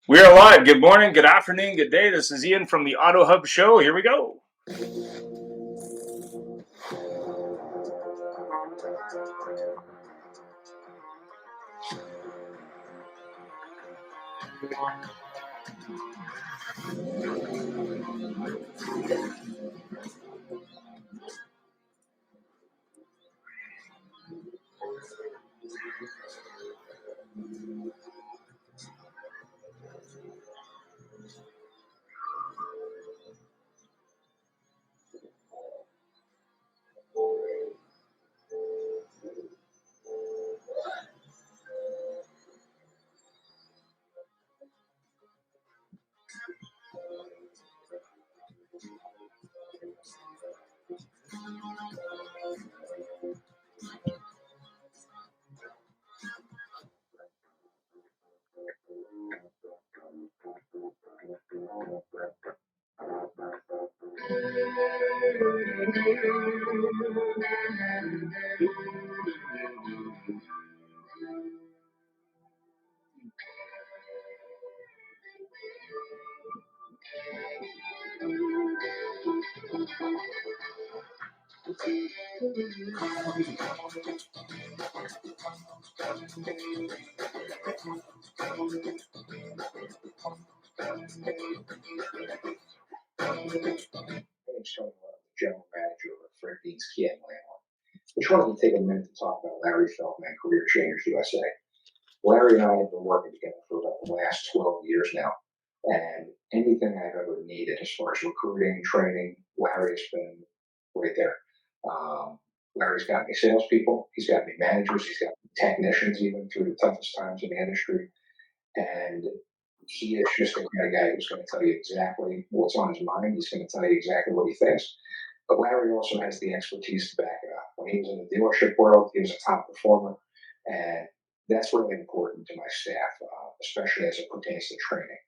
We are live. Good morning, good afternoon, good day. This is Ian from the Auto Hub Show. Here we go. General manager of Fred Dean's Kia in Atlanta. I just wanted to take a minute to talk about Larry Feldman, Career Changers USA. Larry and I have been working together for about the last 12 years now, and anything I've ever needed as far as recruiting, training, Larry's been right there. Larry's got me salespeople, he's got me managers, he's got me technicians even through the toughest times in the industry, and he is just the kind of guy who's going to tell you exactly what's on his mind. He's going to tell you exactly what he thinks. But Larry also has the expertise to back it up. When he was in the dealership world, he was a top performer, and that's really important to my staff, especially as it pertains to training.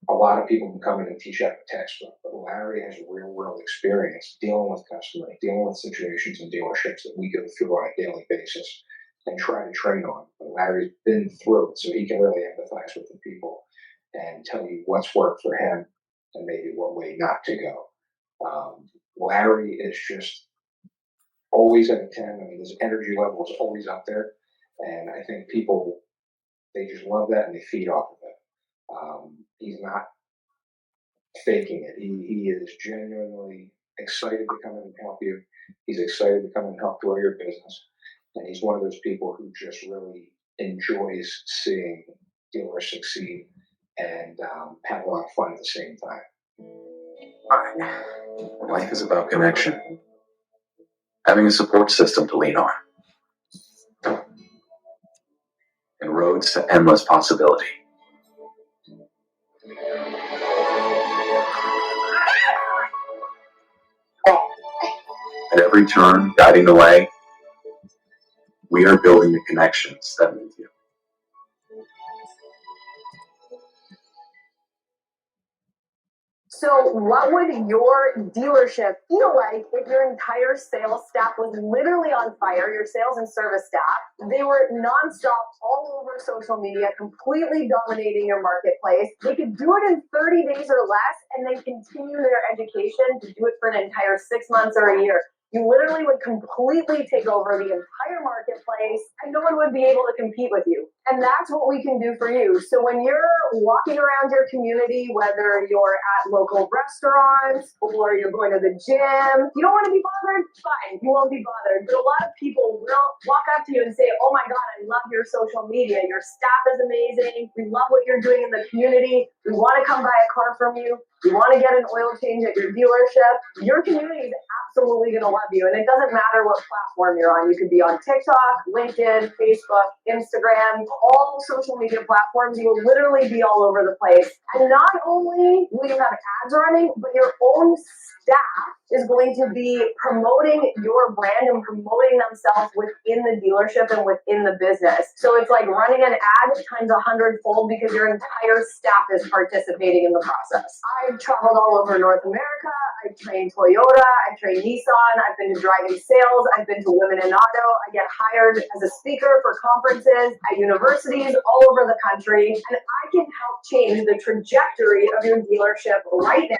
A lot of people can come in and teach out of a textbook, but Larry has real world experience dealing with customers, dealing with situations in dealerships that we go through on a daily basis and try to train on. But Larry's been through it, so he can really empathize with the people and tell you what's worked for him and maybe what way not to go. Larry is just always at a 10. I mean, his energy level is always up there. And I think people, they just love that and they feed off of it. He's not faking it. He is genuinely excited to come in and help you. He's excited to come and help grow your business. And he's one of those people who just really enjoys seeing dealers succeed and have a lot of fun at the same time. Life is about connection. Having a support system to lean on. And roads to endless possibility. At every turn, guiding the way, we are building the connections that move you. So what would your dealership feel like if your entire sales staff was literally on fire, your sales and service staff? They were nonstop all over social media, completely dominating your marketplace. They could do it in 30 days or less and then continue their education to do it for an entire 6 months or a year. You literally would completely take over the entire marketplace and no one would be able to compete with you. And that's what we can do for you. So when you're walking around your community, whether you're at local restaurants or you're going to the gym, you don't want to be bothered? Fine, you won't be bothered. But a lot of people will walk up to you and say, oh my God, I love your social media. Your staff is amazing. We love what you're doing in the community. We want to come buy a car from you. We want to get an oil change at your dealership. Your community is absolutely going to love you. And it doesn't matter what platform you're on. You could be on TikTok, LinkedIn, Facebook, Instagram, all social media platforms. You will literally be all over the place. And not only will you have ads running, but your own staff is going to be promoting your brand and promoting themselves within the dealership and within the business. So it's like running an ad times 100-fold because your entire staff is participating in the process. I've traveled all over North America. I've trained Toyota. I've trained Nissan. I've been to driving sales. I've been to Women in Auto. I get hired as a speaker for conferences at universities all over the country. And I can help change the trajectory of your dealership right now.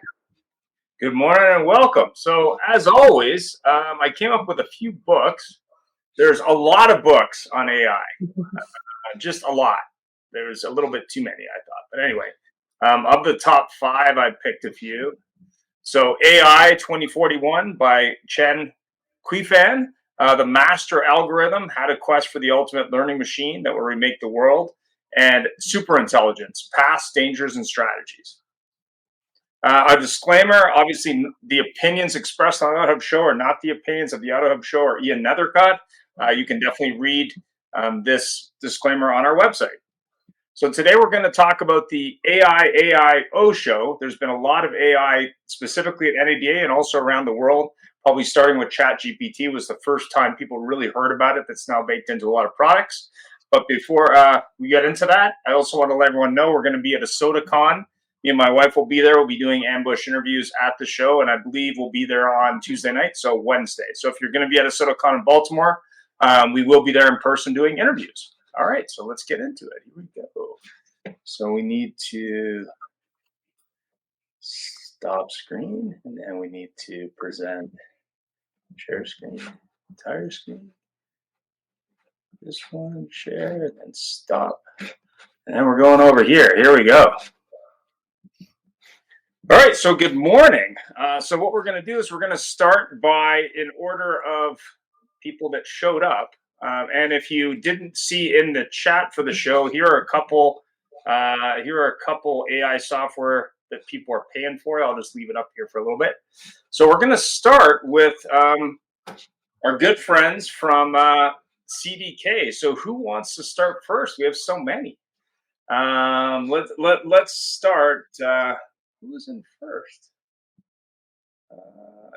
Good morning and welcome. So, as always, I came up with a few books. There's a lot of books on AI, just a lot. There's a little bit too many, I thought. But anyway, of the top 5, I picked a few. So, AI 2041 by Chen Qifan, The Master Algorithm, How to Quest for the Ultimate Learning Machine That Will Remake the World, and Superintelligence, Past Dangers and Strategies. A disclaimer, obviously the opinions expressed on the Auto Hub Show are not the opinions of the Auto Hub Show or Ian Nethercott. You can definitely read this disclaimer on our website. So today we're going to talk about the AIO show. There's been a lot of AI specifically at NADA and also around the world, probably starting with ChatGPT was the first time people really heard about it. That's now baked into a lot of products. But before we get into that, I also want to let everyone know we're going to be at a SodaCon. Me and my wife will be there. We'll be doing ambush interviews at the show, and I believe we'll be there on Tuesday night, so Wednesday. So if you're going to be at a SodaCon in Baltimore, we will be there in person doing interviews. All right, so let's get into it. Here we go. So we need to stop screen, and then we need to present share screen, entire screen. This one, share, and then stop. And then we're going over here. Here we go. All right, so good morning. So what we're going to do is we're going to start by in order of people that showed up. And if you didn't see in the chat for the show, here are a couple AI software that people are paying for. I'll just leave it up here for a little bit. So we're going to start with our good friends from CDK. So who wants to start first? We have so many. Let's start. Who was in first?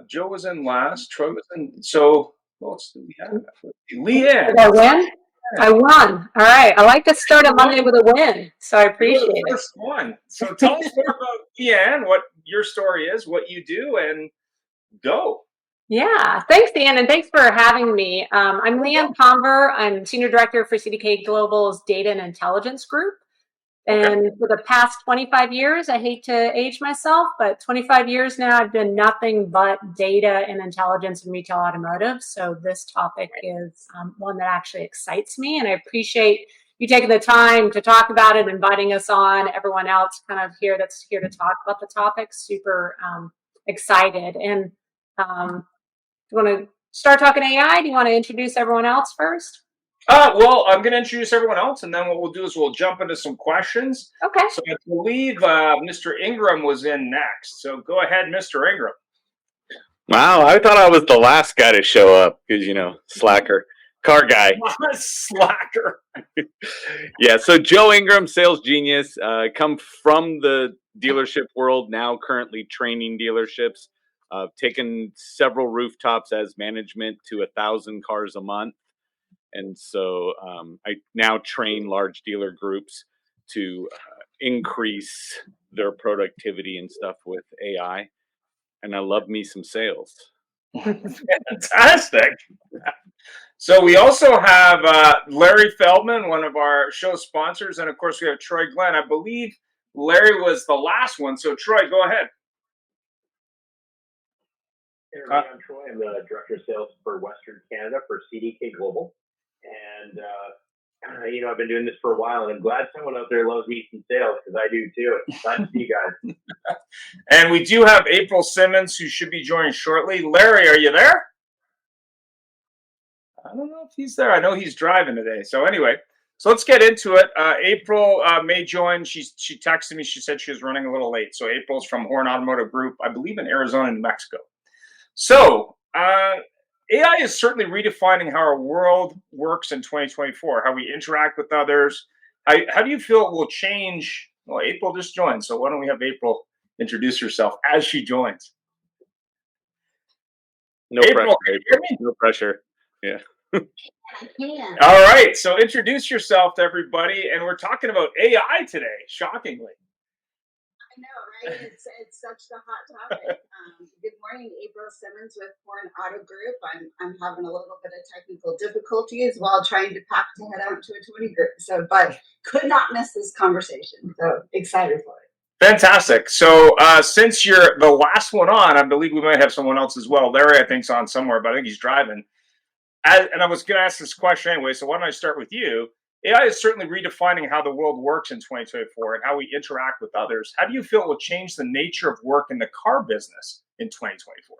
Joe was in last. Troy was in. So what else do we have? Leigh. Did I win? I won. All right. I like to start a Monday with a win, so I appreciate it. First one. So tell us more about Leigh, what your story is, what you do, and go. Yeah. Thanks, Dan, and thanks for having me. I'm Leigh Conver. I'm Senior Director for CDK Global's Data and Intelligence Group. And for the past 25 years, I hate to age myself, but 25 years now, I've been nothing but data and intelligence in retail automotive. So this topic is one that actually excites me. And I appreciate you taking the time to talk about it, inviting us on, everyone else kind of here that's here to talk about the topic. Super excited. And do you want to start talking AI? Do you want to introduce everyone else first? Well, I'm going to introduce everyone else, and then what we'll do is we'll jump into some questions. Okay. So I believe Mr. Ingram was in next. So go ahead, Mr. Ingram. Wow, I thought I was the last guy to show up because, slacker. Car guy. Slacker. Yeah, so Joe Ingram, sales genius, come from the dealership world, now currently training dealerships. Taken several rooftops as management to 1,000 cars a month. And so I now train large dealer groups to increase their productivity and stuff with AI. And I love me some sales. Fantastic. So we also have Larry Feldman, one of our show sponsors. And of course, we have Troy Glenn. I believe Larry was the last one. So Troy, go ahead. I'm Troy. I'm the Director of Sales for Western Canada for CDK Global. And, I've been doing this for a while, and I'm glad someone out there loves me some sales because I do too. Glad to see you guys. And we do have April Simmons, who should be joining shortly. Larry, are you there? I don't know if he's there. I know he's driving today. So anyway, so let's get into it. April may join. She texted me. She said she was running a little late. So April's from Honrne Automotive Group, I believe in Arizona and New Mexico. So AI is certainly redefining how our world works in 2024, how we interact with others. How do you feel it will change? Well, April just joined, so why don't we have April introduce herself as she joins? No April, pressure. can you hear me? No pressure. Yeah. Yeah. All right. So introduce yourself to everybody. And we're talking about AI today, shockingly. I know, right? It's such the hot topic. Good morning, April Simmons with Honrne Auto Group. I'm having a little bit of technical difficulties while trying to pack to head out to a 20 group. So, but could not miss this conversation. So excited for it. Fantastic. So since you're the last one on, I believe we might have someone else as well. Larry, I think's on somewhere, but I think he's driving. And I was going to ask this question anyway, so why don't I start with you? AI is certainly redefining how the world works in 2024 and how we interact with others. How do you feel it will change the nature of work in the car business in 2024?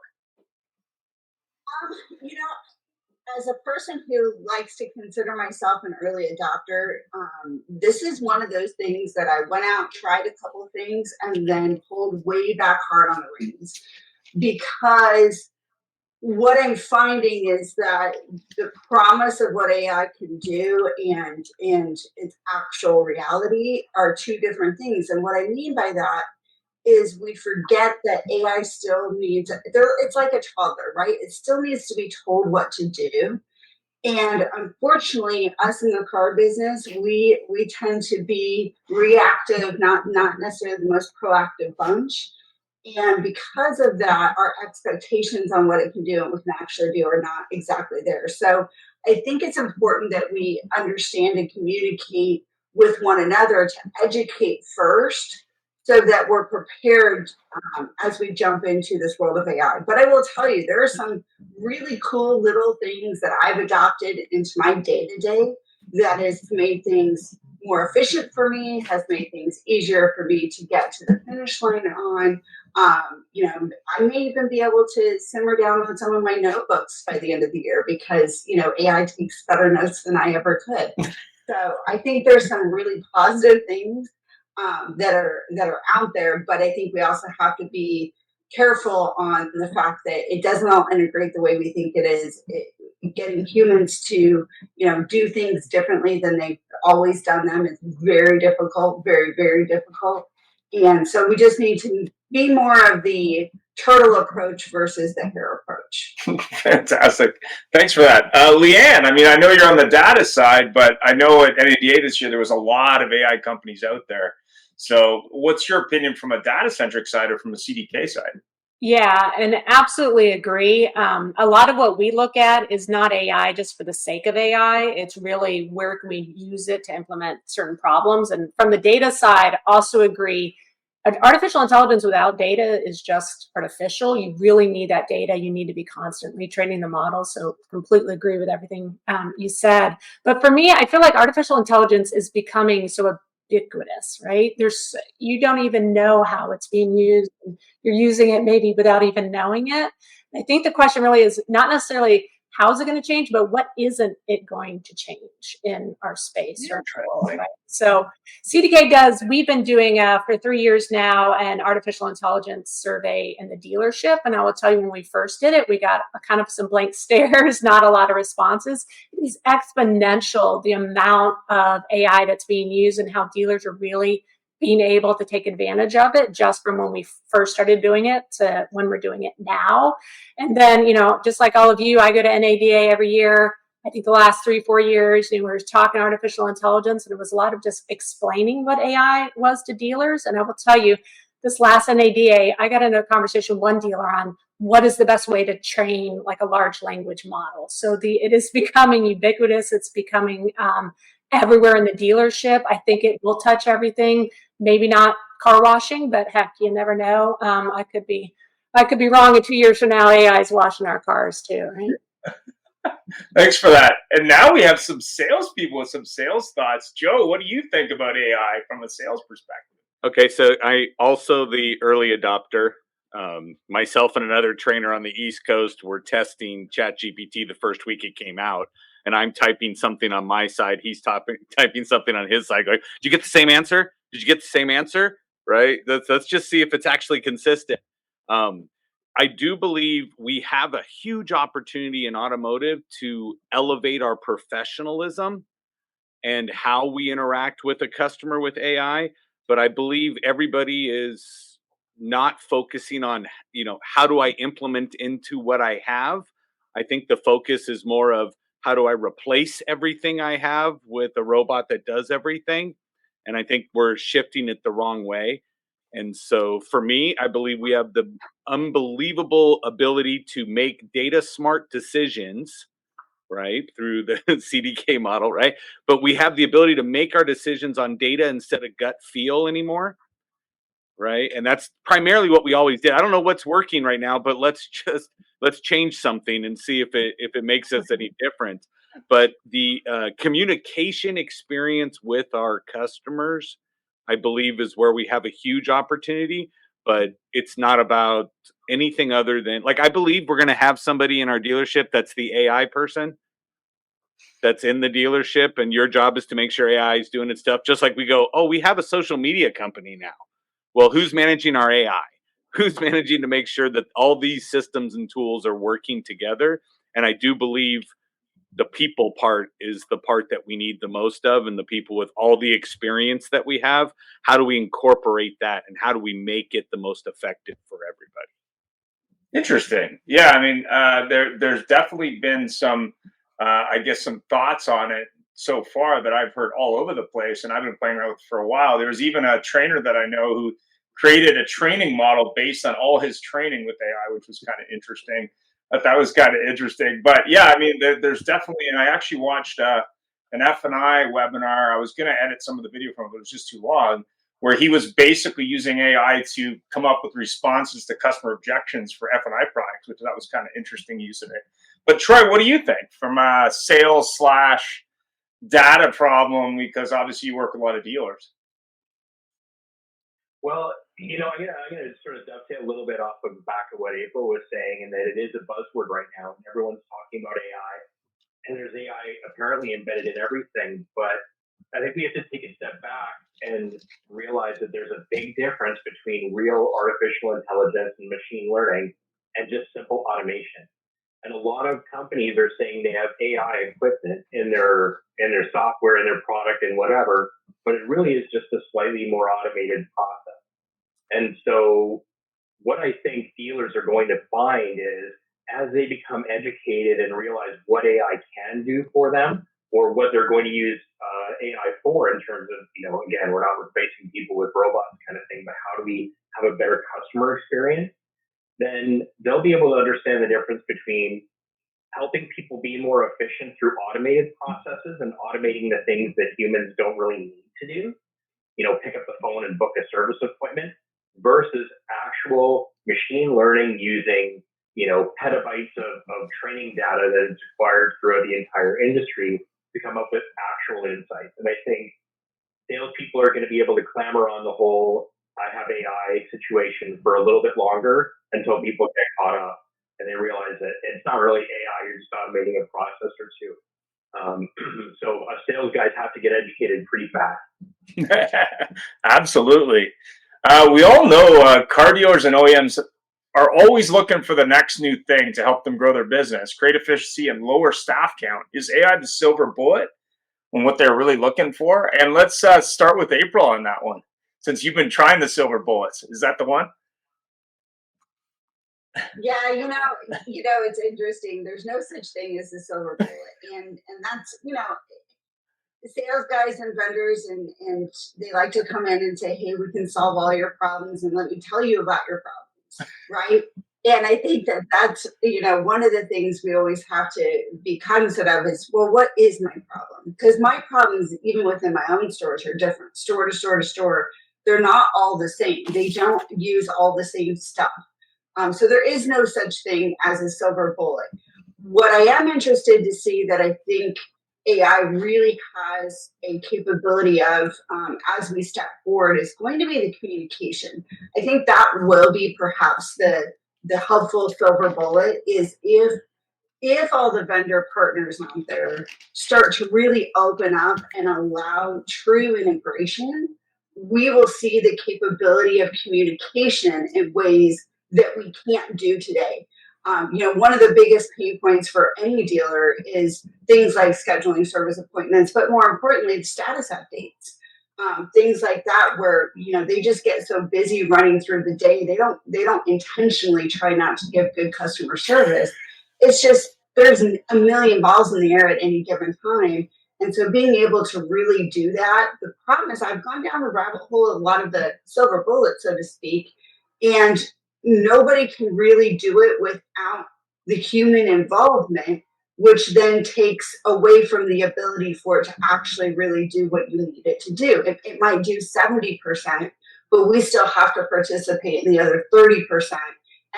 You know, as a person who likes to consider myself an early adopter, this is one of those things that I went out, tried a couple of things, and then pulled way back hard on the reins because what I'm finding is that the promise of what AI can do and its actual reality are two different things. And what I mean by that is we forget that AI still needs it's like a toddler, right? It still needs to be told what to do. And unfortunately, us in the car business, we tend to be reactive, not necessarily the most proactive bunch. And because of that, our expectations on what it can do and what it can actually do are not exactly there. So I think it's important that we understand and communicate with one another to educate first so that we're prepared as we jump into this world of AI. But I will tell you, there are some really cool little things that I've adopted into my day-to-day that has made things more efficient for me, has made things easier for me to get to the finish line on. You know, I may even be able to simmer down on some of my notebooks by the end of the year because, you know, AI takes better notes than I ever could. So I think there's some really positive things that are out there, but I think we also have to be careful on the fact that it doesn't all integrate the way we think it is. Getting humans to, you know, do things differently than they've always done them is very difficult, very, very difficult. And so we just need to be more of the turtle approach versus the hare approach. Fantastic. Thanks for that. Leanne, I mean, I know you're on the data side, but I know at NADA this year there was a lot of AI companies out there. So what's your opinion from a data-centric side or from a CDK side? Yeah, and absolutely agree. A lot of what we look at is not AI just for the sake of AI. It's really where can we use it to implement certain problems. And from the data side, also agree. Artificial intelligence without data is just artificial. You really need that data. You need to be constantly training the model. So completely agree with everything you said. But for me, I feel like artificial intelligence is becoming so ubiquitous, right? You don't even know how it's being used. You're using it maybe without even knowing it. I think the question really is not necessarily how is it going to change, but what isn't it going to change in our space or world, right? So CDK we've been doing for 3 years now an artificial intelligence survey in the dealership. And I will tell you, when we first did it, we got kind of some blank stares, not a lot of responses. It is exponential, the amount of AI that's being used and how dealers are really being able to take advantage of it just from when we first started doing it to when we're doing it now. And then, you know, just like all of you, I go to NADA every year. I think the last 3-4 years, we were talking artificial intelligence, and it was a lot of just explaining what AI was to dealers. And I will tell you, this last NADA, I got into a conversation with one dealer on what is the best way to train like a large language model. So it is becoming ubiquitous. It's becoming everywhere in the dealership. I think it will touch everything. Maybe not car washing, but heck, you never know. I could be wrong. In 2 years from now, AI is washing our cars too, right? Thanks for that. And now we have some salespeople with some sales thoughts. Joe, what do you think about AI from a sales perspective? Okay, so I also the early adopter. Myself and another trainer on the East Coast were testing ChatGPT the first week it came out. And I'm typing something on my side. He's typing something on his side. Like, did you get the same answer? Did you get the same answer? Right? Let's just see if it's actually consistent. I do believe we have a huge opportunity in automotive to elevate our professionalism and how we interact with a customer with AI. But I believe everybody is not focusing on, how do I implement into what I have? I think the focus is more of how do I replace everything I have with a robot that does everything? And I think we're shifting it the wrong way. And so for me, I believe we have the unbelievable ability to make data smart decisions, right, through the CDK model, right? But we have the ability to make our decisions on data instead of gut feel anymore, right? And that's primarily what we always did. I don't know what's working right now, but let's change something and see if it makes us any different. But the communication experience with our customers, I believe, is where we have a huge opportunity. But it's not about anything other than, like, I believe we're going to have somebody in our dealership that's the AI person that's in the dealership, and your job is to make sure AI is doing its stuff. Just like we go, oh, we have a social media company now. Well, who's managing our AI? Who's managing to make sure that all these systems and tools are working together? And I do believe the people part is the part that we need the most of, and the people with all the experience that we have. How do we incorporate that, and how do we make it the most effective for everybody? Interesting. Yeah, I mean, there's definitely been some, I guess, some thoughts on it so far that I've heard all over the place, and I've been playing around with it for a while. There was even a trainer that I know who created a training model based on all his training with AI, which was kind of interesting. I thought that was kind of interesting. But yeah, I mean, there's definitely, and I actually watched an F&I webinar. I was going to edit some of the video from it, but it was just too long, where he was basically using AI to come up with responses to customer objections for F&I products, which that was kind of interesting use of it. But Troy, what do you think from a sales / data problem? Because obviously you work with a lot of dealers. Well, I'm gonna sort of dovetail a little bit off of the back of what April was saying, and that it is a buzzword right now, and everyone's talking about AI, and there's AI apparently embedded in everything. But I think we have to take a step back and realize that there's a big difference between real artificial intelligence and machine learning and just simple automation. And a lot of companies are saying they have AI equipment in their software, in their product, and whatever, but it really is just a slightly more automated process. And so what I think dealers are going to find is, as they become educated and realize what AI can do for them, or what they're going to use AI for in terms of, again, we're not replacing people with robots kind of thing, but how do we have a better customer experience? Then they'll be able to understand the difference between helping people be more efficient through automated processes and automating the things that humans don't really need to do, pick up the phone and book a service appointment, versus actual machine learning using, petabytes of training data that is acquired throughout the entire industry to come up with actual insights. And I think salespeople are going to be able to clamor on the whole I have AI situation for a little bit longer until people get caught up and they realize that it's not really AI, you're just automating a process or two. So us sales guys have to get educated pretty fast. Absolutely. We all know car dealers and OEMs are always looking for the next new thing to help them grow their business, create efficiency, and lower staff count. Is AI the silver bullet and what they're really looking for? And let's start with April on that one, since you've been trying the silver bullets. Is that the one? Yeah, it's interesting. There's no such thing as a silver bullet, and that's sales guys and vendors, and they like to come in and say, "Hey, we can solve all your problems, and let me tell you about your problems," right? And I think that's one of the things we always have to be cognizant of is, well, what is my problem? Because my problems, even within my own stores, are different, store to store to store. They're not all the same. They don't use all the same stuff. So there is no such thing as a silver bullet. What I am interested to see that I think AI really has a capability of, as we step forward, is going to be the communication. I think that will be perhaps the helpful silver bullet, is if all the vendor partners out there start to really open up and allow true integration, we will see the capability of communication in ways that we can't do today. One of the biggest pain points for any dealer is things like scheduling service appointments, but more importantly, the status updates. things like that, where they just get so busy running through the day, they don't intentionally try not to give good customer service. It's just there's a million balls in the air at any given time. And so being able to really do that, the problem is I've gone down the rabbit hole of a lot of the silver bullets, so to speak, and nobody can really do it without the human involvement, which then takes away from the ability for it to actually really do what you need it to do. It might do 70%, but we still have to participate in the other 30%.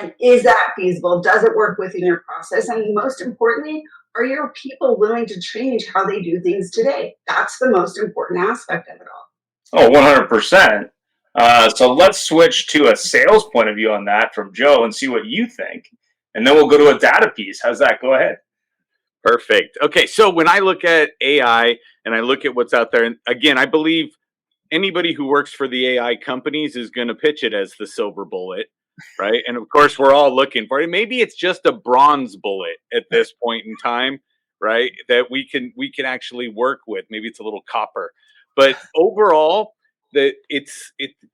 And is that feasible? Does it work within your process? And most importantly, are your people willing to change how they do things today? That's the most important aspect of it all. Oh, 100%. So let's switch to a sales point of view on that from Joe and see what you think. And then we'll go to a data piece. How's that? Go ahead. Perfect. Okay, so when I look at AI and I look at what's out there, and again, I believe anybody who works for the AI companies is going to pitch it as the silver bullet, right? And of course, we're all looking for it. Maybe it's just a bronze bullet at this point in time, right? That we can actually work with. Maybe it's a little copper, but overall, that it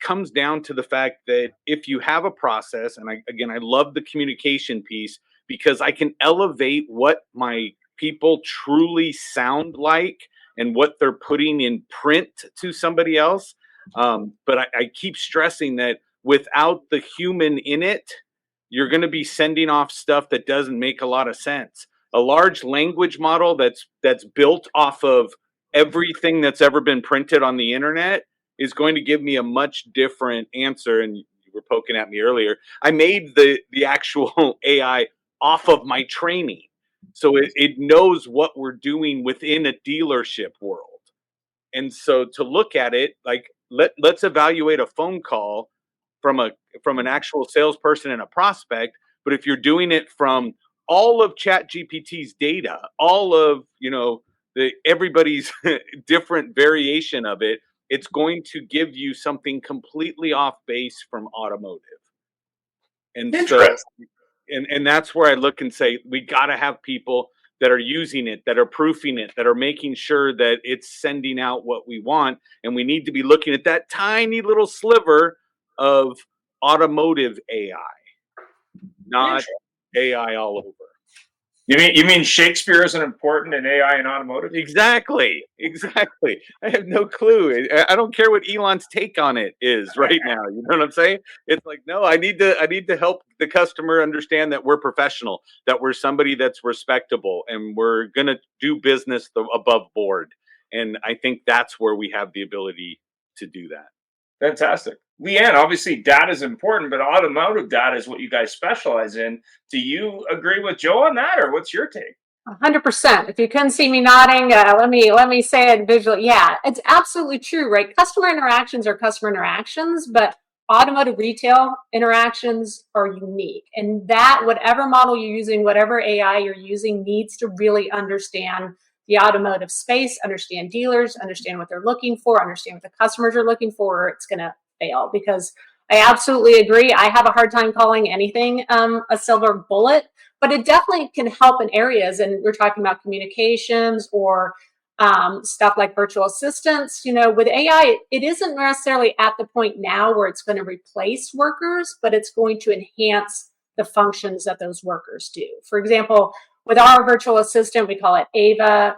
comes down to the fact that if you have a process, and I love the communication piece, because I can elevate what my people truly sound like and what they're putting in print to somebody else. But I keep stressing that without the human in it, you're going to be sending off stuff that doesn't make a lot of sense. A large language model that's built off of everything that's ever been printed on the internet is going to give me a much different answer. And you were poking at me earlier. I made the actual AI off of my training. So it knows what we're doing within a dealership world. And so to look at it, like let's evaluate a phone call from an actual salesperson and a prospect. But if you're doing it from all of ChatGPT's data, all of everybody's different variation of it, it's going to give you something completely off base from automotive. And so and that's where I look and say, we got to have people that are using it, that are proofing it, that are making sure that it's sending out what we want. And we need to be looking at that tiny little sliver of automotive AI, not AI all over. You mean Shakespeare isn't important in AI and automotive? Exactly. I have no clue. I don't care what Elon's take on it is right now. You know what I'm saying? It's like, no, I need to help the customer understand that we're professional, that we're somebody that's respectable, and we're gonna do business above board. And I think that's where we have the ability to do that. Fantastic. Leanne, obviously data is important, but automotive data is what you guys specialize in. Do you agree with Joe on that, or what's your take? 100%. If you couldn't see me nodding, let me say it visually. Yeah, it's absolutely true, right? Customer interactions are customer interactions, but automotive retail interactions are unique. And that whatever model you're using, whatever AI you're using, needs to really understand the automotive space, understand dealers, understand what they're looking for, understand what the customers are looking for, or it's going to fail. Because I absolutely agree. I have a hard time calling anything a silver bullet, but it definitely can help in areas. And we're talking about communications or stuff like virtual assistants. With AI, it isn't necessarily at the point now where it's going to replace workers, but it's going to enhance the functions that those workers do. For example, with our virtual assistant, we call it Ava.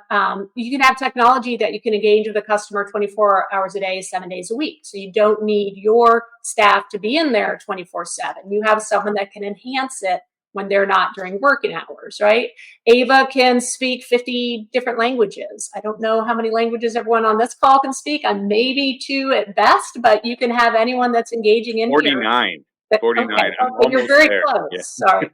You can have technology that you can engage with a customer 24 hours a day, 7 days a week. So you don't need your staff to be in there 24/7. You have someone that can enhance it when they're not during working hours, right? Ava can speak 50 different languages. I don't know how many languages everyone on this call can speak. I'm maybe 2 at best, but you can have anyone that's engaging in 49. here. 49. Okay, you're very there. close. Yeah. Sorry.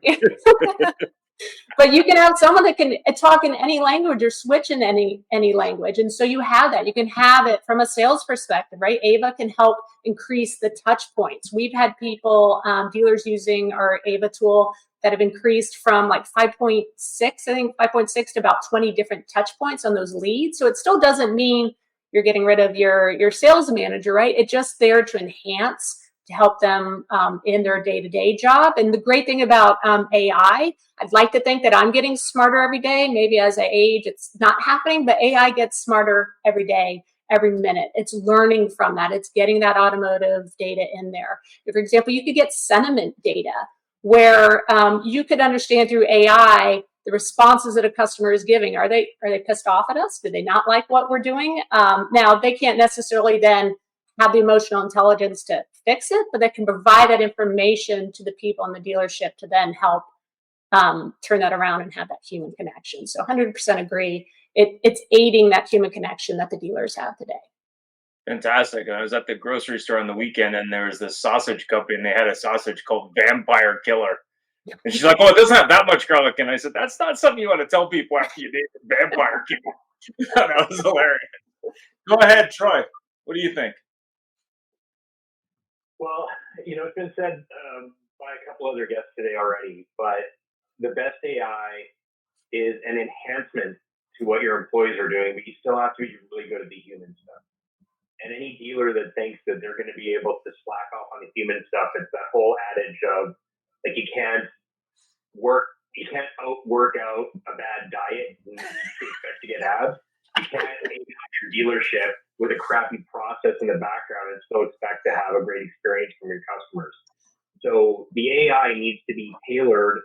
But you can have someone that can talk in any language or switch in any language. And so you have that. You can have it from a sales perspective, right? Ava can help increase the touch points. We've had people, dealers using our Ava tool that have increased from like 5.6 to about 20 different touch points on those leads. So it still doesn't mean you're getting rid of your sales manager, right? It's just there to enhance, to help them in their day-to-day job. And the great thing about AI, I'd like to think that I'm getting smarter every day. Maybe as I age, it's not happening, but AI gets smarter every day. every minute. It's learning from that. It's getting that automotive data in there. For example, you could get sentiment data where you could understand through AI the responses that a customer is giving. Are they pissed off at us? Do they not like what we're doing? Now, they can't necessarily then have the emotional intelligence to fix it, but they can provide that information to the people in the dealership to then help turn that around and have that human connection. So 100% agree. It's aiding that human connection that the dealers have today. Fantastic. I was at the grocery store on the weekend, and there was this sausage company, and they had a sausage called Vampire Killer. And she's like, "Oh, it doesn't have that much garlic." And I said, "That's not something you want to tell people after you date a vampire killer." That was hilarious. Go ahead, Troy. What do you think? Well, it's been said by a couple other guests today already, but the best AI is an enhancement to what your employees are doing, but you still have to be really good at the human stuff. And any dealer that thinks that they're going to be able to slack off on the human stuff, it's that whole adage of, like, you can't work out a bad diet and expect to get abs. You can't aim at your dealership with a crappy process in the background and still expect to have a great experience from your customers. So the AI needs to be tailored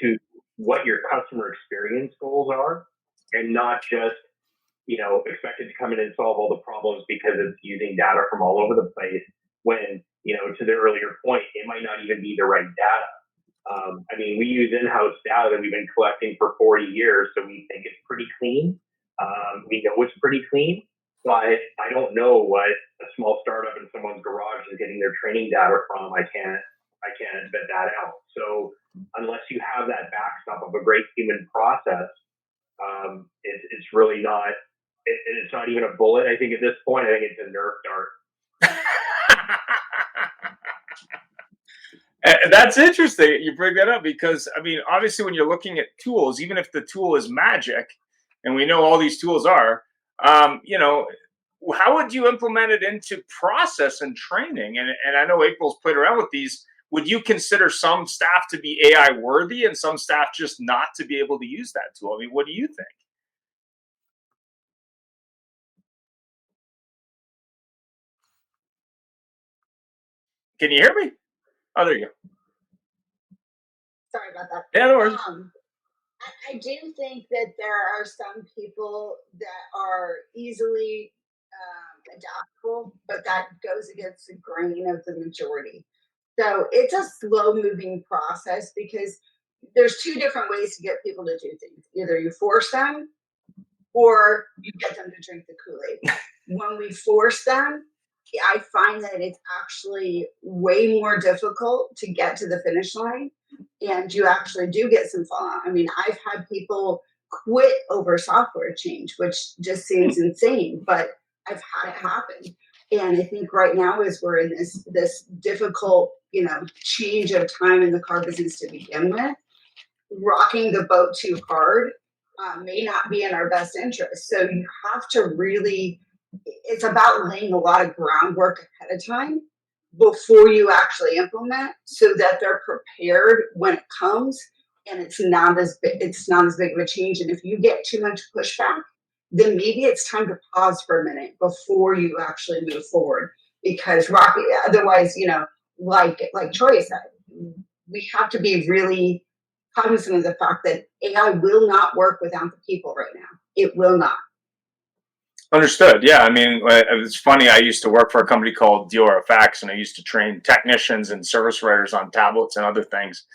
to what your customer experience goals are, and not just, expected to come in and solve all the problems because it's using data from all over the place when, to the earlier point, it might not even be the right data. We use in-house data that we've been collecting for 40 years, so we think it's pretty clean. We know it's pretty clean, but I don't know what a small startup in someone's garage is getting their training data from. I can't vet that out. So unless you have that backstop of a great human process, it's really not. It's not even a bullet. I think at this point, I think it's a Nerf dart. And that's interesting you bring that up, because obviously when you're looking at tools, even if the tool is magic, and we know all these tools are, how would you implement it into process and training? And I know April's played around with these. Would you consider some staff to be AI worthy and some staff just not to be able to use that tool? What do you think? Can you hear me? Oh, there you go. Sorry about that. Yeah, no worries. I do think that there are some people that are easily adaptable, but that goes against the grain of the majority. So it's a slow moving process, because there's two different ways to get people to do things. Either you force them or you get them to drink the Kool-Aid. When we force them, I find that it's actually way more difficult to get to the finish line, and you actually do get some fallout. I've had people quit over software change, which just seems insane, but I've had it happen. And I think right now, as we're in this difficult, change of time in the car business to begin with, rocking the boat too hard may not be in our best interest. So you have to really, it's about laying a lot of groundwork ahead of time before you actually implement, so that they're prepared when it comes, and it's not as big of a change. And if you get too much pushback, then maybe it's time to pause for a minute before you actually move forward. Because otherwise, like Troy said, we have to be really cognizant of the fact that AI will not work without the people right now. It will not. Understood. Yeah. It's funny. I used to work for a company called DealerFX, and I used to train technicians and service writers on tablets and other things.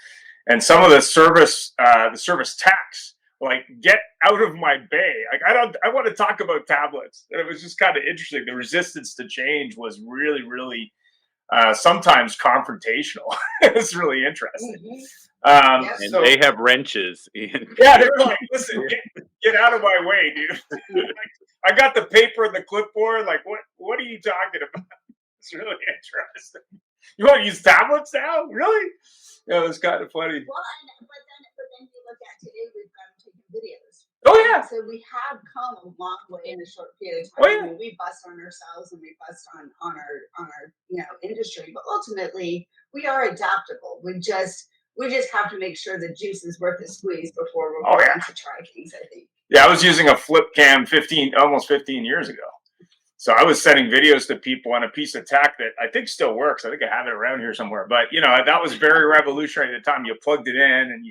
And some of the service techs, like, get out of my bay. I want to talk about tablets. And it was just kind of interesting. The resistance to change was really, really sometimes confrontational. It's really interesting. And they have wrenches. Yeah, they were like, "Listen, get out of my way, dude." I got the paper and the clipboard. Like, what are you talking about? It's really interesting. You want to use tablets now? Really? Yeah, it was kind of funny. Well, but then you look at today, we've got taking videos. Oh yeah. So we have come a long way in a short period of time. Oh, yeah. We bust on ourselves and we bust on our industry, but ultimately we are adaptable. We just have to make sure the juice is worth the squeeze before we're going to try things, I think. Yeah, I was using a flip cam almost 15 years ago. So I was sending videos to people on a piece of tech that I think still works. I think I have it around here somewhere. But that was very revolutionary at the time. You plugged it in, and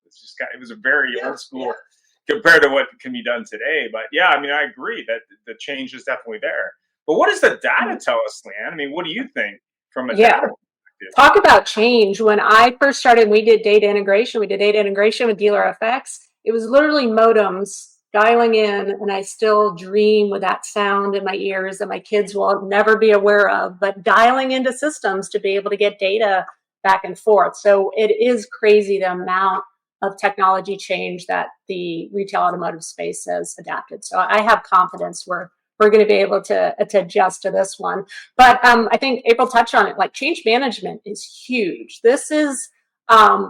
it's just it was a very old school compared to what can be done today. But yeah, I mean, I agree that the change is definitely there. But what does the data tell us, Leanne? I mean, what do you think from a data perspective? Talk about change. When I first started, we did data integration. We did data integration with Dealer FX. It was literally modems dialing in, and I still dream with that sound in my ears that my kids will never be aware of, but dialing into systems to be able to get data back and forth. So it is crazy the amount of technology change that the retail automotive space has adapted. So I have confidence we're going to be able to adjust to this one. But I think April touched on it, like change management is huge. This is,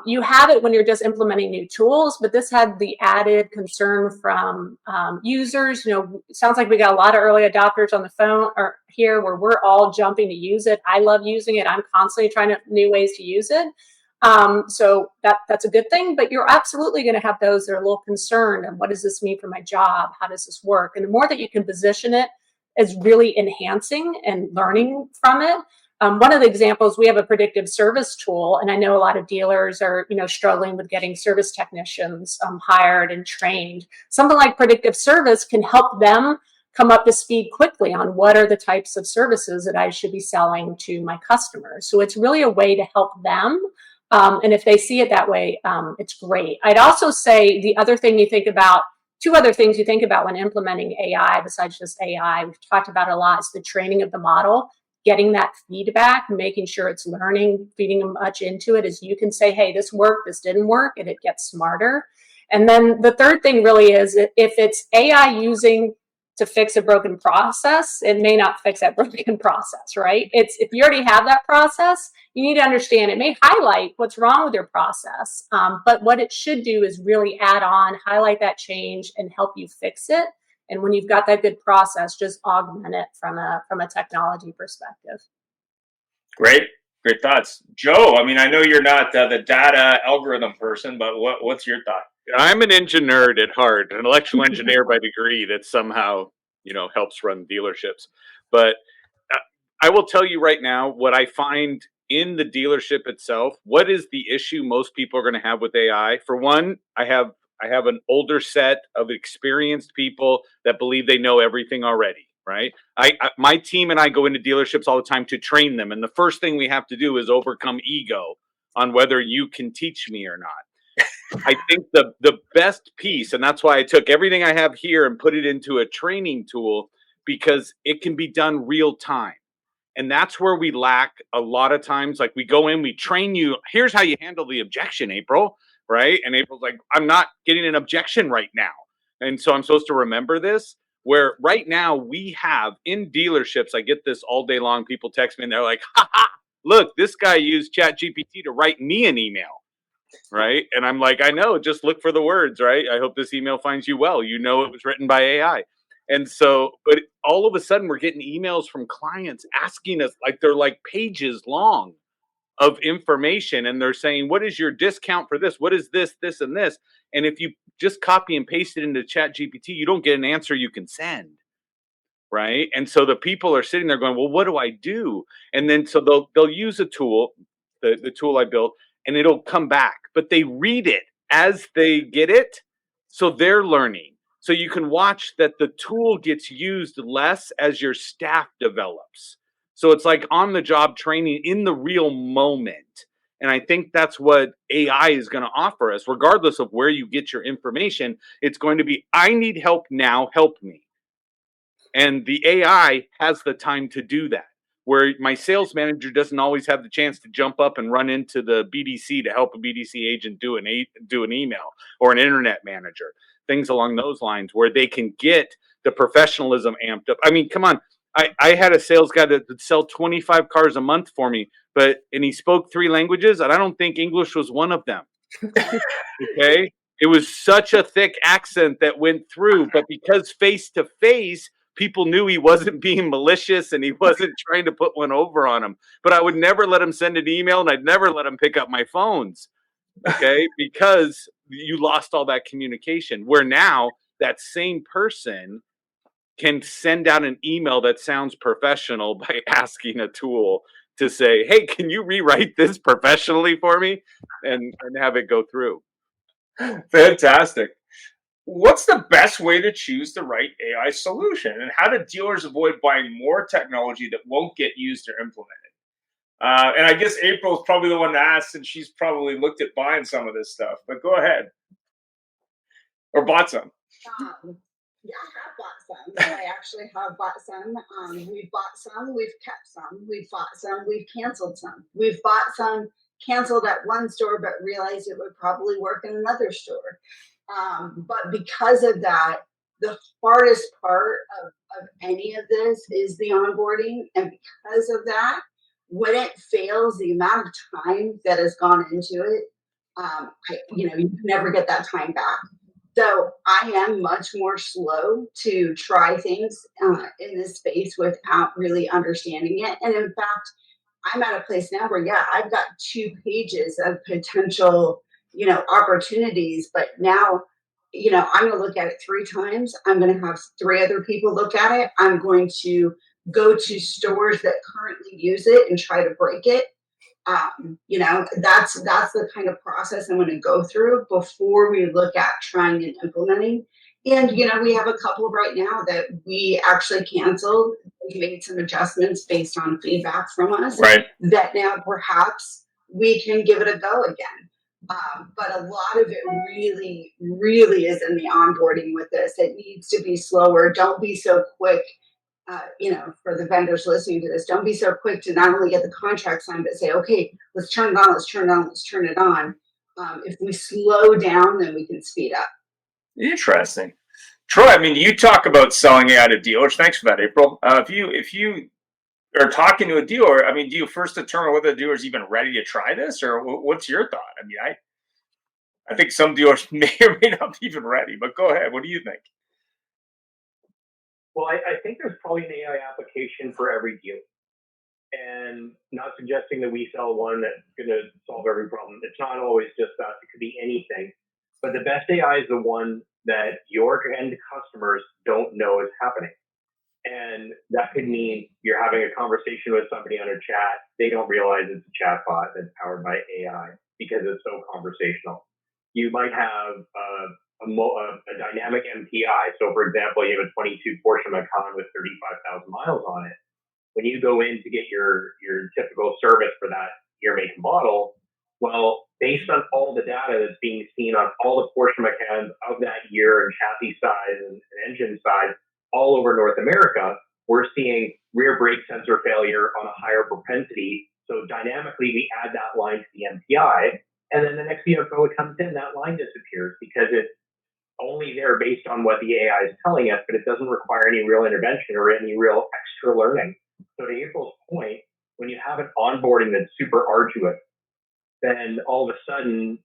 you have it when you're just implementing new tools, but this had the added concern from users. It sounds like we got a lot of early adopters on the phone or here where we're all jumping to use it. I love using it. I'm constantly trying new ways to use it. So that's a good thing, but you're absolutely going to have those that are a little concerned. And what does this mean for my job? How does this work? And the more that you can position it as really enhancing and learning from it. One of the examples, we have a predictive service tool, and I know a lot of dealers are, struggling with getting service technicians hired and trained. Something like predictive service can help them come up to speed quickly on what are the types of services that I should be selling to my customers. So it's really a way to help them. And if they see it that way, it's great. I'd also say the other thing you think about, two other things you think about when implementing AI, besides just AI, we've talked about a lot, is the training of the model, getting that feedback, making sure it's learning, feeding them much into it, as you can say, hey, this worked, this didn't work, and it gets smarter. And then the third thing really is if it's AI using to fix a broken process, it may not fix that broken process, right? If you already have that process, you need to understand it may highlight what's wrong with your process, but what it should do is really add on, highlight that change, and help you fix it. And when you've got that good process, just augment it from a technology perspective. Great thoughts, Joe. I mean, I know you're not the data algorithm person, but what's your thought? I'm an engineer at heart, an electrical engineer by degree that somehow, helps run dealerships. But I will tell you right now what I find in the dealership itself. What is the issue most people are going to have with AI? For one, I have an older set of experienced people that believe they know everything already, right? My team and I go into dealerships all the time to train them. And the first thing we have to do is overcome ego on whether you can teach me or not. I think the best piece, and that's why I took everything I have here and put it into a training tool, because it can be done real time. And that's where we lack a lot of times. Like we go in, we train you. Here's how you handle the objection, April, right? And April's like, I'm not getting an objection right now. And so I'm supposed to remember this, where right now we have in dealerships, I get this all day long. People text me and they're like, look, this guy used ChatGPT to write me an email. Right. And I'm like, I know, just look for the words, right? I hope this email finds you well. It was written by AI. And so, but all of a sudden we're getting emails from clients asking us, like they're like pages long of information. And they're saying, what is your discount for this? What is this, this, and this? And if you just copy and paste it into ChatGPT, you don't get an answer you can send. Right. And so the people are sitting there going, well, what do I do? And then so they'll use a tool, the tool I built, and it'll come back, but they read it as they get it. So they're learning. So you can watch that the tool gets used less as your staff develops. So it's like on the job training in the real moment. And I think that's what AI is going to offer us, regardless of where you get your information. It's going to be, I need help now, help me. And the AI has the time to do that, where my sales manager doesn't always have the chance to jump up and run into the BDC to help a BDC agent do an email, or an internet manager, things along those lines, where they can get the professionalism amped up. I mean, come on. I had a sales guy that would sell 25 cars a month for me, and he spoke 3 languages, and I don't think English was one of them. Okay. It was such a thick accent that went through, but because face to face, people knew he wasn't being malicious and he wasn't trying to put one over on them. But I would never let him send an email, and I'd never let him pick up my phones, okay? Because you lost all that communication. Where now that same person can send out an email that sounds professional by asking a tool to say, hey, can you rewrite this professionally for me, and have it go through. Fantastic. What's the best way to choose the right AI solution? And how do dealers avoid buying more technology that won't get used or implemented? And I guess April's probably the one to ask, and she's probably looked at buying some of this stuff. But go ahead. Or bought some. Yeah, I have bought some. I actually have bought some. We've bought some, we've kept some, we've bought some, we've canceled some. We've bought some, canceled at one store, but realized it would probably work in another store. But because of that, the hardest part of any of this is the onboarding. And because of that, when it fails, the amount of time that has gone into it, you can never get that time back. So I am much more slow to try things in this space without really understanding it. And in fact, I'm at a place now where, yeah, I've got 2 pages of potential, opportunities, but now, I'm going to look at it 3 times. I'm going to have 3 other people look at it. I'm going to go to stores that currently use it and try to break it. That's the kind of process I'm going to go through before we look at trying and implementing. And, we have a couple right now that we actually canceled. We made some adjustments based on feedback from us. Right. That now perhaps we can give it a go again. But a lot of it really, really is in the onboarding with this. It needs to be slower. Don't be so quick. For the vendors listening to this, don't be so quick to not only get the contract signed, but say, okay, let's turn it on, let's turn it on, let's turn it on. If we slow down, then we can speed up. Interesting. Troy, I mean, you talk about selling AI to dealers. Thanks for that, April. If you are talking to a dealer, I mean, do you first determine whether the dealer is even ready to try this, or what's your thought? I mean, I think some dealers may or may not be even ready, but go ahead. What do you think? Well, I think there's probably an AI application for every deal. And not suggesting that we sell one that's going to solve every problem. It's not always just us. It could be anything. But the best AI is the one that your end customers don't know is happening. And that could mean you're having a conversation with somebody on a chat. They don't realize it's a chatbot that's powered by AI because it's so conversational. You might have a dynamic MPI. So, for example, you have a 22 Porsche Macan with 35,000 miles on it. When you go in to get your typical service for that year, make, and model, well, based on all the data that's being seen on all the Porsche Macans of that year and chassis size and engine size all over North America, we're seeing rear brake sensor failure on a higher propensity. So dynamically, we add that line to the MPI, and then the next vehicle that comes in, that line disappears because it's only there based on what the AI is telling us, but it doesn't require any real intervention or any real extra learning. So to April's point, when you have an onboarding that's super arduous, then all of a sudden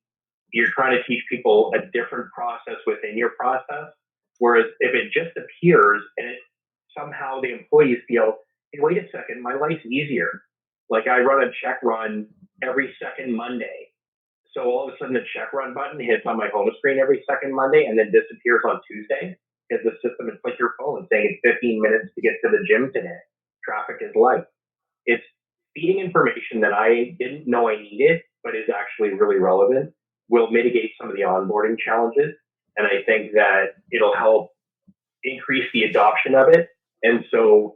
you're trying to teach people a different process within your process. Whereas if it just appears and somehow the employees feel, hey, wait a second, my life's easier. Like I run a check run every second Monday. So all of a sudden the check run button hits on my home screen every second Monday and then disappears on Tuesday because the system is like your phone saying it's 15 minutes to get to the gym today. Traffic is light. It's feeding information that I didn't know I needed, but is actually really relevant, will mitigate some of the onboarding challenges. And I think that it'll help increase the adoption of it. And so,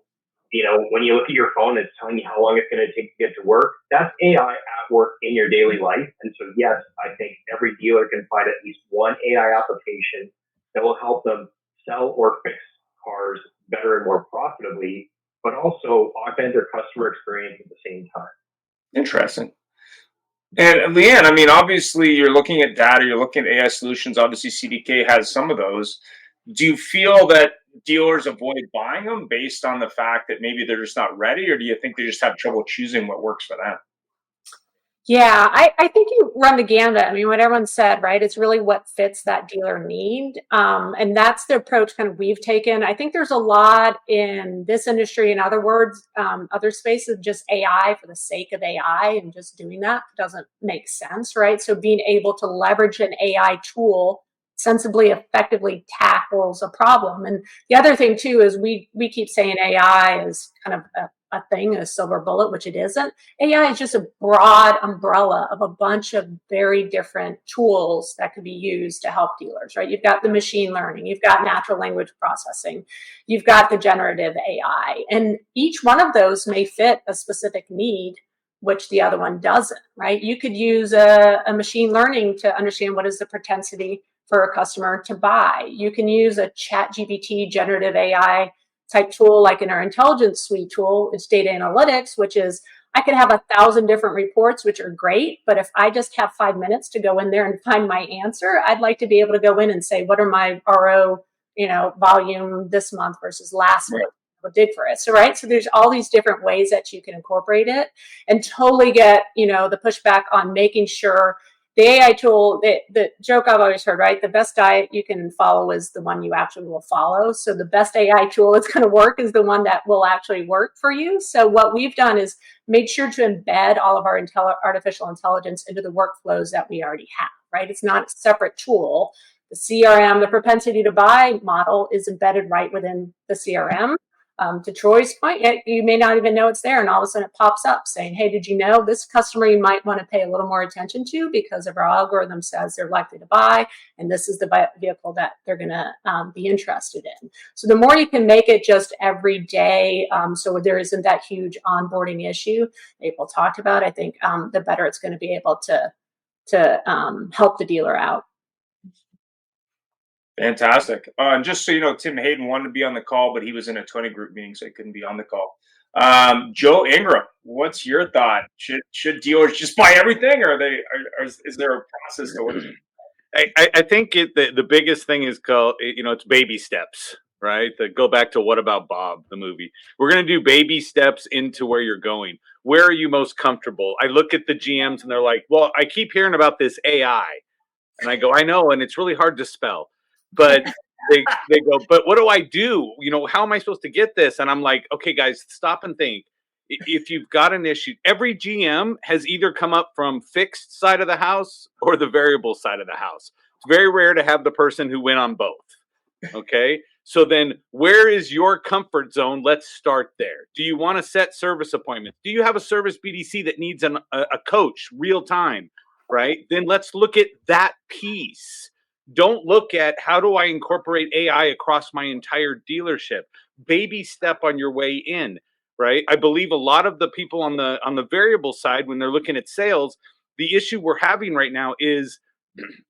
when you look at your phone, it's telling you how long it's going to take to get to work. That's AI at work in your daily life. And so, yes, I think every dealer can find at least one AI application that will help them sell or fix cars better and more profitably, but also augment their customer experience at the same time. Interesting. And Leanne, I mean, obviously you're looking at data, you're looking at AI solutions. Obviously CDK has some of those. Do you feel that dealers avoid buying them based on the fact that maybe they're just not ready, or do you think they just have trouble choosing what works for them? Yeah, I think you run the gambit. I mean, what everyone said, right? It's really what fits that dealer need. And that's the approach kind of we've taken. I think there's a lot in this industry, in other words, other spaces, just AI for the sake of AI, and just doing that doesn't make sense, right? So being able to leverage an AI tool sensibly, effectively tackles a problem. And the other thing too is we keep saying AI is kind of a thing, a silver bullet, which it isn't. AI is just a broad umbrella of a bunch of very different tools that could be used to help dealers, right? You've got the machine learning, you've got natural language processing, you've got the generative AI, and each one of those may fit a specific need, which the other one doesn't, right? You could use a machine learning to understand what is the propensity for a customer to buy. You can use a ChatGPT generative AI type tool like in our intelligence suite tool. It's data analytics, which is I could have 1,000 different reports, which are great, but if I just have 5 minutes to go in there and find my answer, I'd like to be able to go in and say, what are my RO, volume this month versus last month? Did for it. So, right. So there's all these different ways that you can incorporate it and totally get, the pushback on making sure the AI tool, the joke I've always heard, right? The best diet you can follow is the one you actually will follow. So the best AI tool that's going to work is the one that will actually work for you. So what we've done is made sure to embed all of our artificial intelligence into the workflows that we already have, right? It's not a separate tool. The CRM, the propensity to buy model is embedded right within the CRM. To Troy's point, you may not even know it's there, and all of a sudden it pops up saying, hey, did you know this customer you might want to pay a little more attention to because of our algorithm says they're likely to buy, and this is the vehicle that they're going to be interested in. So the more you can make it just every day, so there isn't that huge onboarding issue April talked about, I think the better it's going to be able to help the dealer out. Fantastic. And just so you know, Tim Hayden wanted to be on the call, but he was in a 20 group meeting, so he couldn't be on the call. Joe Ingram, what's your thought? Should dealers just buy everything, or is there a process to it? I think the biggest thing is called, it's baby steps, right? Go back to What About Bob, the movie. We're going to do baby steps into where you're going. Where are you most comfortable? I look at the GMs and they're like, well, I keep hearing about this AI. And I go, I know, and it's really hard to spell. But they go, but what do I do? How am I supposed to get this? And I'm like, okay, guys, stop and think. If you've got an issue, every GM has either come up from fixed side of the house or the variable side of the house. It's very rare to have the person who went on both. Okay. So then where is your comfort zone? Let's start there. Do you want to set service appointments? Do you have a service BDC that needs a coach real time? Right. Then let's look at that piece. Don't look at how do I incorporate AI across my entire dealership. Baby step on your way in, right? I believe a lot of the people on the variable side, when they're looking at sales, the issue we're having right now is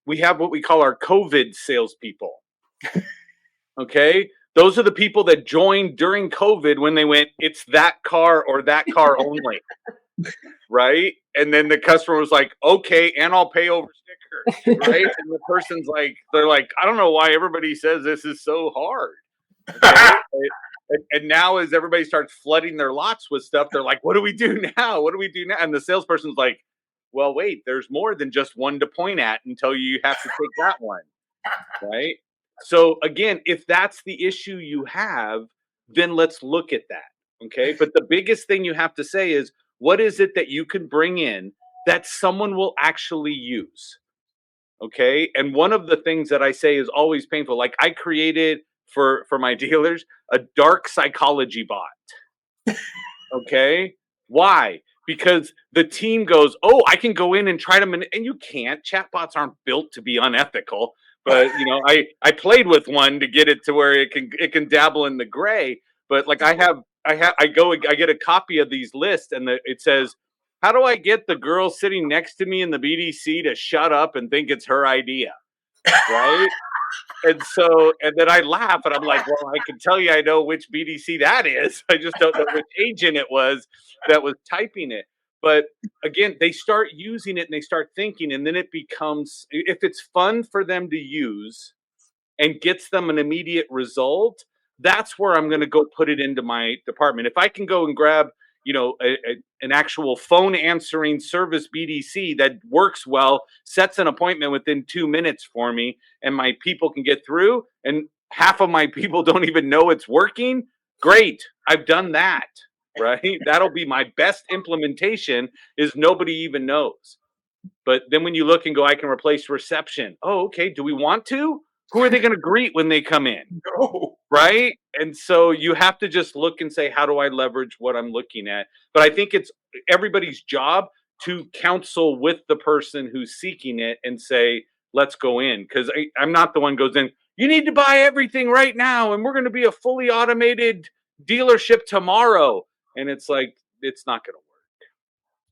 we have what we call our COVID salespeople. Okay, those are the people that joined during COVID when they went, it's that car or that car only, right? And then the customer was like, okay, and I'll pay over sticker, right? And the person's like, they're like, I don't know why everybody says this is so hard. Okay? And now as everybody starts flooding their lots with stuff, they're like, what do we do now? What do we do now? And the salesperson's like, well, wait, there's more than just one to point at until you have to take that one, right? So again, if that's the issue you have, then let's look at that, okay? But the biggest thing you have to say is, what is it that you can bring in that someone will actually use, okay? And one of the things that I say is always painful. Like I created for my dealers a dark psychology bot, okay? Why? Because the team goes, oh, I can go in and try to, and you can't. Chatbots aren't built to be unethical. But I played with one to get it to where it can dabble in the gray. But like I get a copy of these lists, and it says, how do I get the girl sitting next to me in the BDC to shut up and think it's her idea, right? And then I laugh and I'm like, well, I can tell you I know which BDC that is. I just don't know which agent it was that was typing it. But again, they start using it and they start thinking, and then it becomes, if it's fun for them to use and gets them an immediate result, that's where I'm going to go put it into my department. If I can go and grab, an actual phone answering service BDC that works well, sets an appointment within 2 minutes for me, and my people can get through, and half of my people don't even know it's working, great, I've done that. Right? That'll be my best implementation, is nobody even knows. But then when you look and go, I can replace reception. Oh, okay. Do we want to? Who are they going to greet when they come in? No. Right? And so you have to just look and say, how do I leverage what I'm looking at? But I think it's everybody's job to counsel with the person who's seeking it and say, let's go in. Because I'm not the one goes in, you need to buy everything right now. And we're going to be a fully automated dealership tomorrow. And it's like, it's not going to work.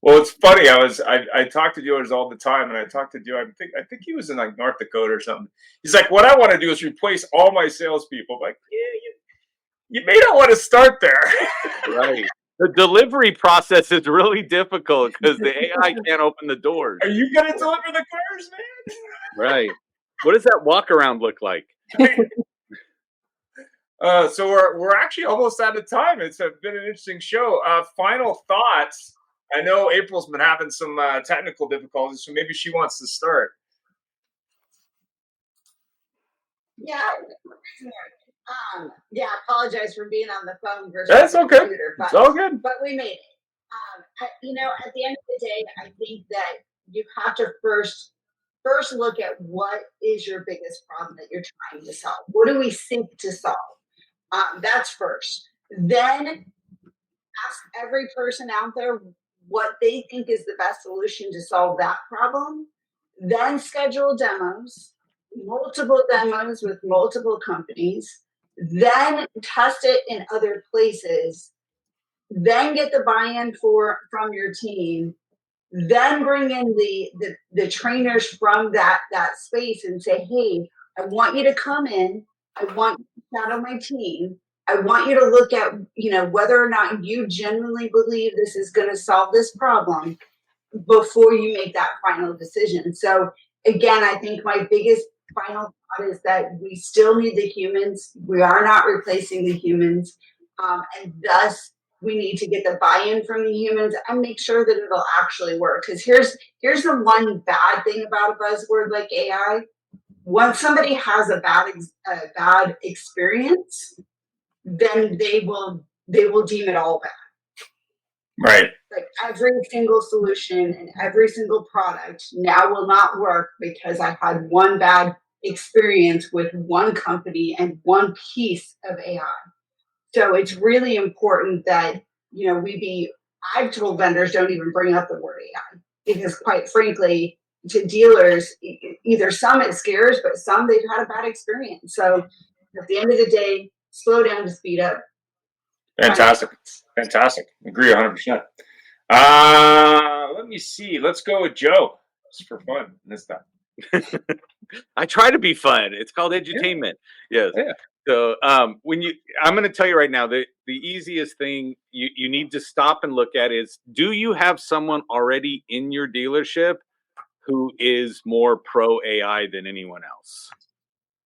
Well, it's funny. I talk to dealers all the time, and I talked to dealer. I think he was in like North Dakota or something. He's like, what I want to do is replace all my salespeople. I'm like, yeah, you may not want to start there. Right. The delivery process is really difficult because the AI can't open the doors. Are you going to deliver the cars, man? Right. What does that walk around look like? So we're actually almost out of time. It's been an interesting show. Final thoughts. I know April's been having some technical difficulties, so maybe she wants to start. Yeah. Yeah, apologize for being on the phone versus That's the okay. computer, It's all good. but we made it. You know, at the end of the day, I think that you have to first look at what is your biggest problem that you're trying to solve. What do we seek to solve? That's first. Then ask every person out there what they think is the best solution to solve that problem. Then schedule demos, multiple demos with multiple companies. Then test it in other places. Then get the buy-in from your team. Then bring in the trainers from that space and say, hey, I want you to come in. I want you to shadow my team. I want you to look at, you know, whether or not you genuinely believe this is going to solve this problem before you make that final decision. So again, I think my biggest final thought is that we still need the humans. We are not replacing the humans. And thus we need to get the buy-in from the humans and make sure that it'll actually work. Because here's the one bad thing about a buzzword like AI. Once somebody has a bad experience, then they will deem it all bad. Right. Like every single solution and every single product now will not work because I had one bad experience with one company and one piece of AI. So it's really important that, you know, I've told vendors don't even bring up the word AI because quite frankly, to dealers, either some it scares, but some they've had a bad experience. So at the end of the day, slow down to speed up. Fantastic. Agree 100%. Let me see. Let's go with Joe. Just for fun this time. I try to be fun. It's called edutainment. Yes. Yeah. So I'm going to tell you right now that the easiest thing you need to stop and look at is, do you have someone already in your dealership who is more pro AI than anyone else?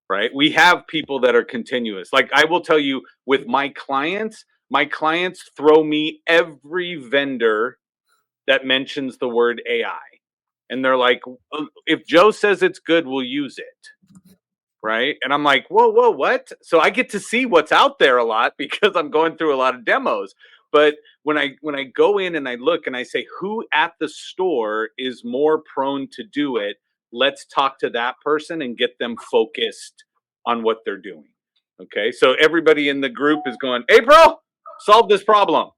Right? We have people that are continuous. Like I will tell you with my clients throw me every vendor that mentions the word AI. And they're like, if Joe says it's good, we'll use it. Right? And I'm like, whoa, what? So I get to see what's out there a lot because I'm going through a lot of demos. But when I go in and I look and I say, who at the store is more prone to do it? Let's talk to that person and get them focused on what they're doing. Okay. So everybody in the group is going, April, solve this problem.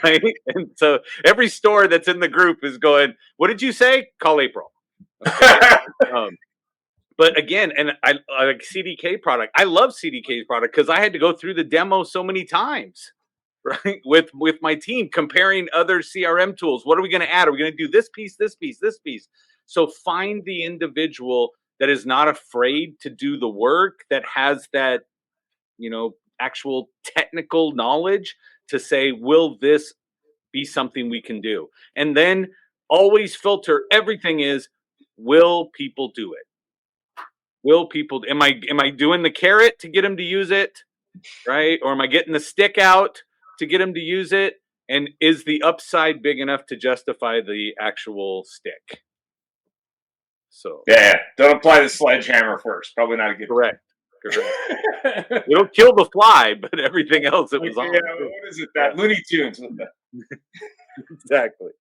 Right. And so every store that's in the group is going, what did you say? Call April. Okay? But again, and I like CDK product. I love CDK's product because I had to go through the demo so many times, right? With my team, comparing other CRM tools. What are we going to add? Are we going to do this piece, this piece, this piece? So find the individual that is not afraid to do the work, that has that, you know, actual technical knowledge to say, will this be something we can do? And then always filter everything is, will people do it? Will people, am I doing the carrot to get them to use it? Right? Or am I getting the stick out to get them to use it? And is the upside big enough to justify the actual stick? So yeah, don't apply the sledgehammer first. Probably not a good. Correct. It'll kill the fly, but everything else it was on. Yeah, what is it? That Looney Tunes. Exactly.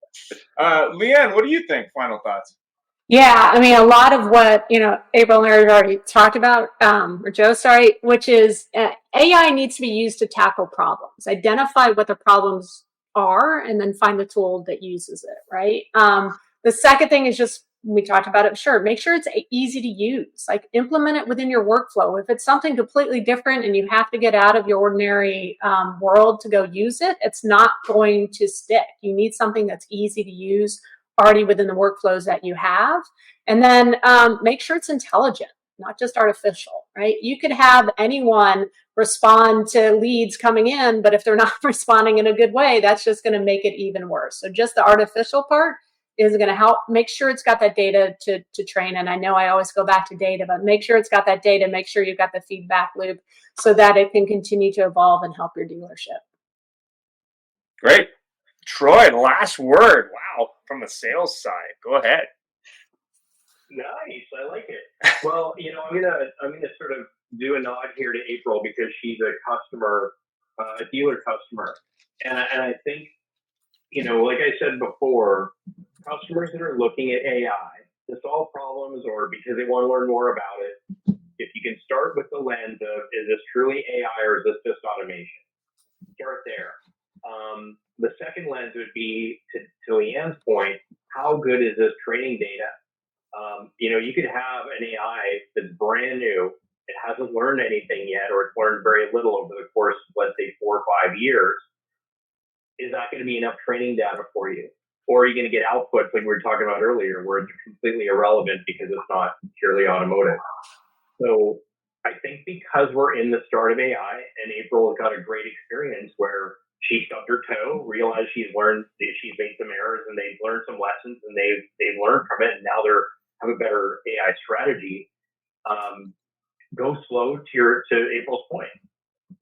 Leanne, what do you think? Final thoughts? Yeah, I mean, a lot of what, April and Larry already talked about, or Joe, sorry, which is AI needs to be used to tackle problems, identify what the problems are, and then find the tool that uses it, right? The second thing is just, we talked about it, sure, make sure it's easy to use, like implement it within your workflow. If it's something completely different and you have to get out of your ordinary world to go use it, it's not going to stick. You need something that's easy to use, already within the workflows that you have. And then make sure it's intelligent, not just artificial, right? You could have anyone respond to leads coming in, but if they're not responding in a good way, that's just going to make it even worse. So just the artificial part is going to help. Make sure it's got that data to train. And I know I always go back to data, but make sure it's got that data, make sure you've got the feedback loop so that it can continue to evolve and help your dealership. Great. Troy, last word. Wow, from the sales side. Go ahead. Nice, I like it. Well, I'm gonna sort of do a nod here to April because she's a customer, a dealer customer, and I think, like I said before, customers that are looking at AI to solve problems or because they want to learn more about it, if you can start with the lens of, is this truly AI or is this just automation? Start there. The second lens would be, to Leanne's point, how good is this training data? You could have an AI that's brand new, it hasn't learned anything yet, or it's learned very little over the course of, let's say, 4 or 5 years. Is that going to be enough training data for you? Or are you going to get outputs like we were talking about earlier, where it's completely irrelevant because it's not purely automotive? So I think because we're in the start of AI, and April got a great experience where she stubbed her toe, realized she's made some errors, and they've learned some lessons, and they've learned from it, and now they have a better AI strategy. Go slow to April's point.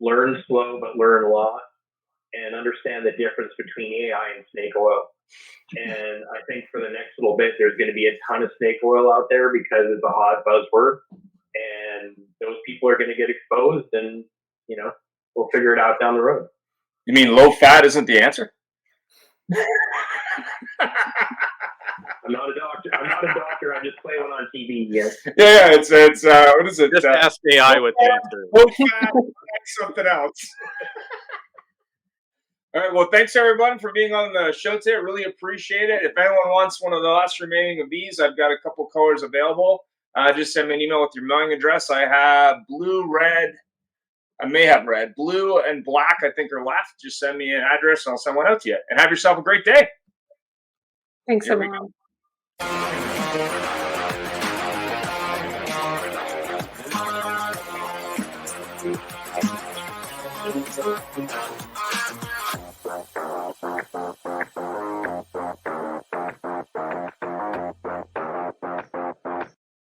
Learn slow, but learn a lot, and understand the difference between AI and snake oil. And I think for the next little bit, there's going to be a ton of snake oil out there because it's a hot buzzword, and those people are going to get exposed, and we'll figure it out down the road. You mean low fat isn't the answer? I'm not a doctor. I'm just playing one on TV. Yes. Yeah, it's what is it? Just ask AI what the answer is. Low fat, something else. All right. Well, thanks everyone for being on the show today. I really appreciate it. If anyone wants one of the last remaining of these, I've got a couple colors available. Just send me an email with your mailing address. I have blue, red. I may have red, blue, and black. I think are left. Just send me an address, and I'll send one out to you. And have yourself a great day. Thanks so much. Go.